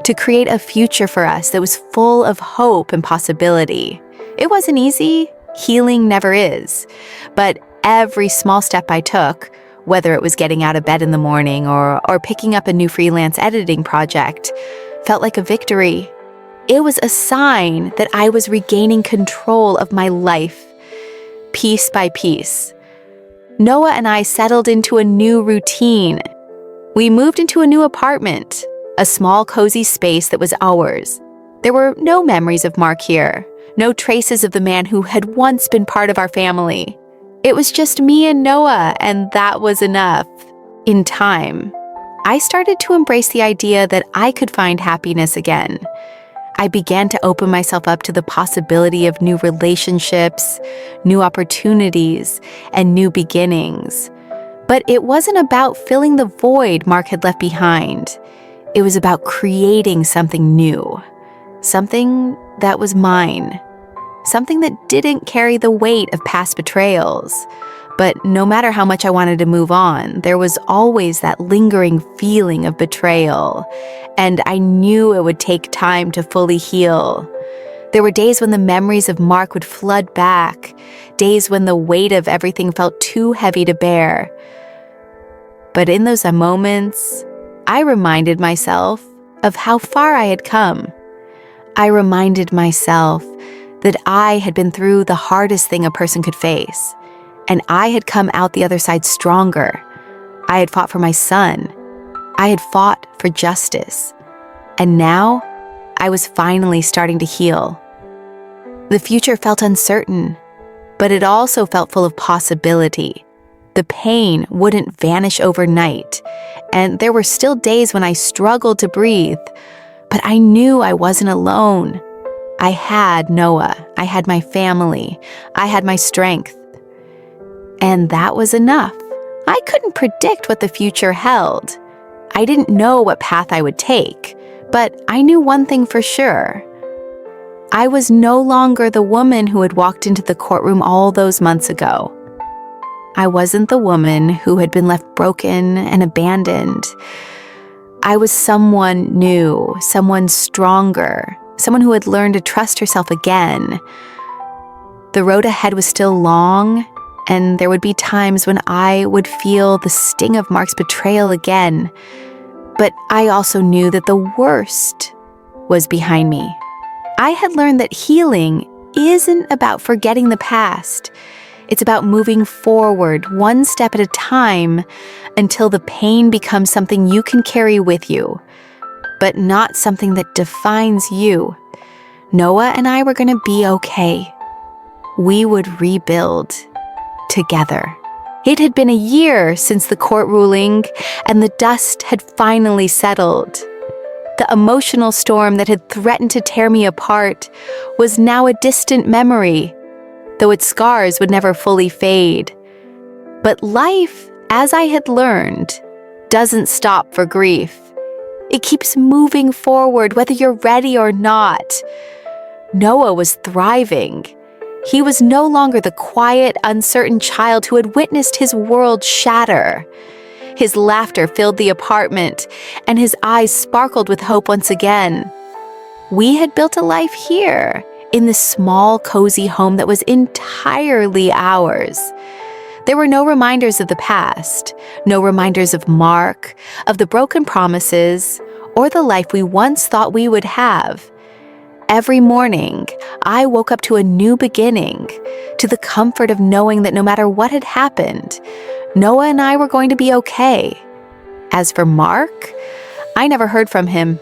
to create a future for us that was full of hope and possibility. It wasn't easy. Healing never is. But every small step I took, whether it was getting out of bed in the morning or picking up a new freelance editing project, felt like a victory. It was a sign that I was regaining control of my life, piece by piece. Noah and I settled into a new routine. We moved into a new apartment, a small, cozy space that was ours. There were no memories of Mark here, no traces of the man who had once been part of our family. It was just me and Noah, and that was enough. In time, I started to embrace the idea that I could find happiness again. I began to open myself up to the possibility of new relationships, new opportunities, and new beginnings. But it wasn't about filling the void Mark had left behind. It was about creating something new, something that was mine, something that didn't carry the weight of past betrayals. But no matter how much I wanted to move on, there was always that lingering feeling of betrayal, and I knew it would take time to fully heal. There were days when the memories of Mark would flood back, days when the weight of everything felt too heavy to bear. But in those moments, I reminded myself of how far I had come. I reminded myself that I had been through the hardest thing a person could face, and I had come out the other side stronger. I had fought for my son. I had fought for justice. And now, I was finally starting to heal. The future felt uncertain. but it also felt full of possibility. The pain wouldn't vanish overnight, and there were still days when I struggled to breathe, but I knew I wasn't alone. I had Noah, I had my family, I had my strength. And that was enough. I couldn't predict what the future held. I didn't know what path I would take, but I knew one thing for sure. I was no longer the woman who had walked into the courtroom all those months ago. I wasn't the woman who had been left broken and abandoned. I was someone new, someone stronger, someone who had learned to trust herself again. The road ahead was still long, and there would be times when I would feel the sting of Mark's betrayal again. But I also knew that the worst was behind me. I had learned that healing isn't about forgetting the past. It's about moving forward one step at a time until the pain becomes something you can carry with you, but not something that defines you. Noah and I were going to be okay. We would rebuild together. It had been a year since the court ruling, and the dust had finally settled. The emotional storm that had threatened to tear me apart was now a distant memory, though its scars would never fully fade. But life, as I had learned, doesn't stop for grief. It keeps moving forward whether you're ready or not. Noah was thriving. He was no longer the quiet, uncertain child who had witnessed his world shatter. His laughter filled the apartment, and his eyes sparkled with hope once again. We had built a life here, in this small, cozy home that was entirely ours. There were no reminders of the past, no reminders of Mark, of the broken promises, or the life we once thought we would have. Every morning, I woke up to a new beginning, to the comfort of knowing that no matter what had happened, Noah and I were going to be okay. As for Mark, I never heard from him.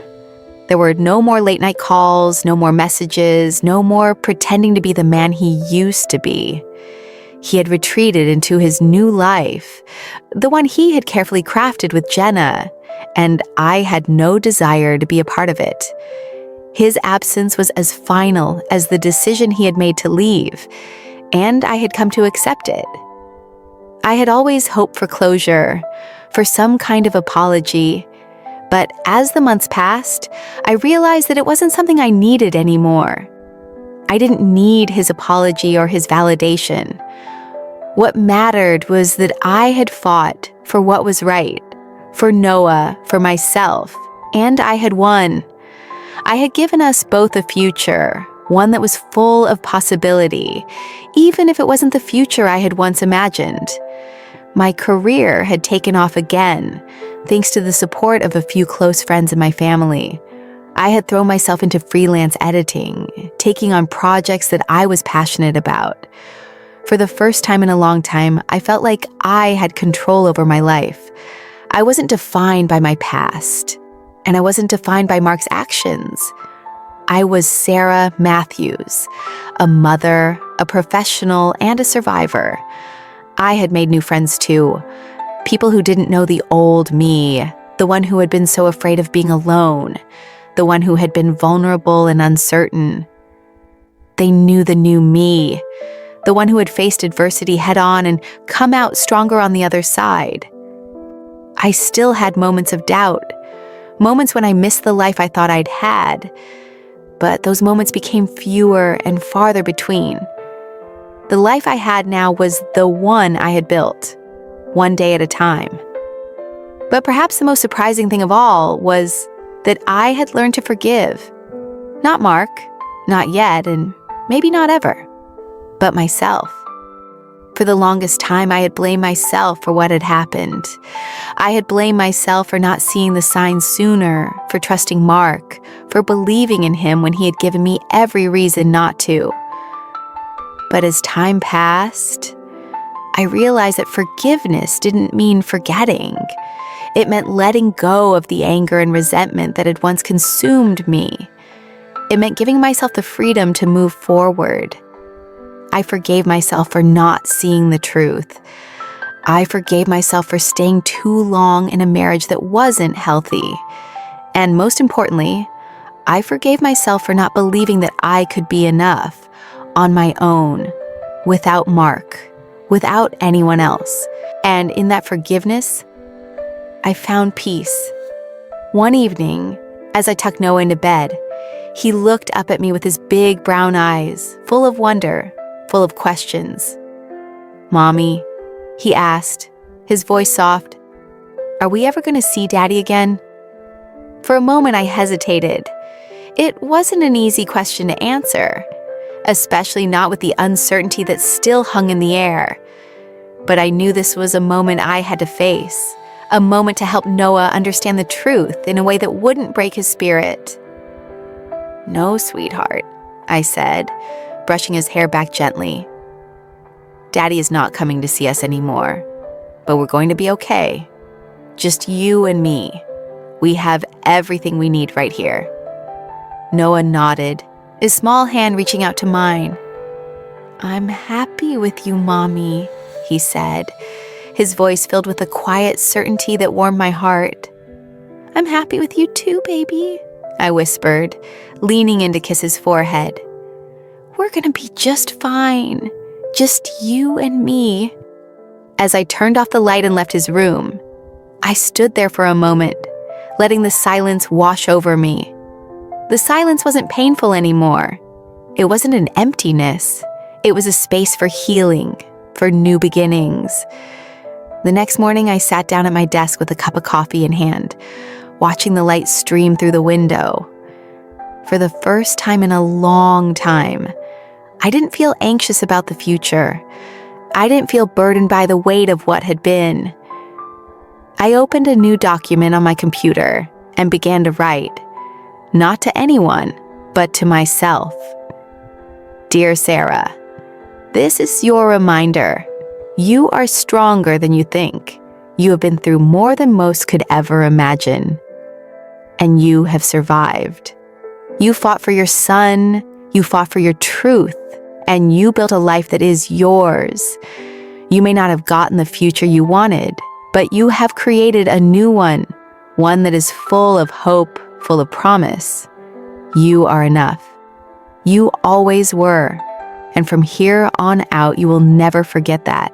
There were no more late-night calls, no more messages, no more pretending to be the man he used to be. He had retreated into his new life, the one he had carefully crafted with Jenna, and I had no desire to be a part of it. His absence was as final as the decision he had made to leave, and I had come to accept it. I had always hoped for closure, for some kind of apology, but as the months passed, I realized that it wasn't something I needed anymore. I didn't need his apology or his validation. What mattered was that I had fought for what was right, for Noah, for myself, and I had won. I had given us both a future, one that was full of possibility, even if it wasn't the future I had once imagined. My career had taken off again, thanks to the support of a few close friends in my family. I had thrown myself into freelance editing, taking on projects that I was passionate about. For the first time in a long time, I felt like I had control over my life. I wasn't defined by my past, and I wasn't defined by Mark's actions. I was Sarah Matthews, a mother, a professional, and a survivor. I had made new friends too, people who didn't know the old me, the one who had been so afraid of being alone, the one who had been vulnerable and uncertain. They knew the new me, the one who had faced adversity head-on and come out stronger on the other side. I still had moments of doubt, moments when I missed the life I thought I'd had, but those moments became fewer and farther between. The life I had now was the one I had built, one day at a time. But perhaps the most surprising thing of all was that I had learned to forgive. Not Mark, not yet, and maybe not ever, but myself. For the longest time, I had blamed myself for what had happened. I had blamed myself for not seeing the signs sooner, for trusting Mark, for believing in him when he had given me every reason not to. But as time passed, I realized that forgiveness didn't mean forgetting. It meant letting go of the anger and resentment that had once consumed me. It meant giving myself the freedom to move forward. I forgave myself for not seeing the truth. I forgave myself for staying too long in a marriage that wasn't healthy. And most importantly, I forgave myself for not believing that I could be enough on my own, without Mark, without anyone else. And in that forgiveness, I found peace. One evening, as I tucked Noah into bed, he looked up at me with his big brown eyes, full of wonder, full of questions. "Mommy," he asked, his voice soft, "are we ever going to see Daddy again?" For a moment, I hesitated. It wasn't an easy question to answer, especially not with the uncertainty that still hung in the air. But I knew this was a moment I had to face, a moment to help Noah understand the truth in a way that wouldn't break his spirit. "No, sweetheart," I said, brushing his hair back gently. "Daddy is not coming to see us anymore, but we're going to be okay. Just you and me. We have everything we need right here." Noah nodded, his small hand reaching out to mine. "I'm happy with you, Mommy," he said, his voice filled with a quiet certainty that warmed my heart. "I'm happy with you too, baby," I whispered, leaning in to kiss his forehead. "We're gonna be just fine, just you and me." As I turned off the light and left his room, I stood there for a moment, letting the silence wash over me. The silence wasn't painful anymore. It wasn't an emptiness. It was a space for healing, for new beginnings. The next morning, I sat down at my desk with a cup of coffee in hand, watching the light stream through the window. For the first time in a long time, I didn't feel anxious about the future. I didn't feel burdened by the weight of what had been. I opened a new document on my computer and began to write, not to anyone, but to myself. "Dear Sarah, this is your reminder. You are stronger than you think. You have been through more than most could ever imagine. And you have survived. You fought for your son, you fought for your truth, and you built a life that is yours. You may not have gotten the future you wanted, but you have created a new one that is full of hope, full of promise. You are enough. You always were, and from here on out, you will never forget that.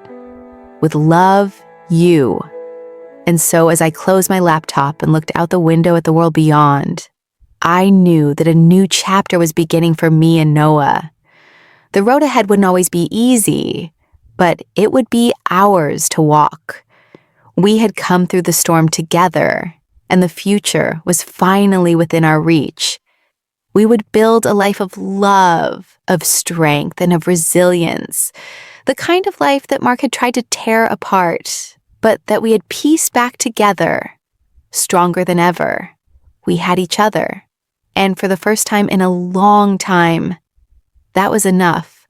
With love, you." And so as I closed my laptop and looked out the window at the world beyond, I knew that a new chapter was beginning for me and Noah. The road ahead wouldn't always be easy, but it would be ours to walk. We had come through the storm together, and the future was finally within our reach. We would build a life of love, of strength, and of resilience, the kind of life that Mark had tried to tear apart, but that we had pieced back together, stronger than ever. We had each other, and for the first time in a long time, that was enough.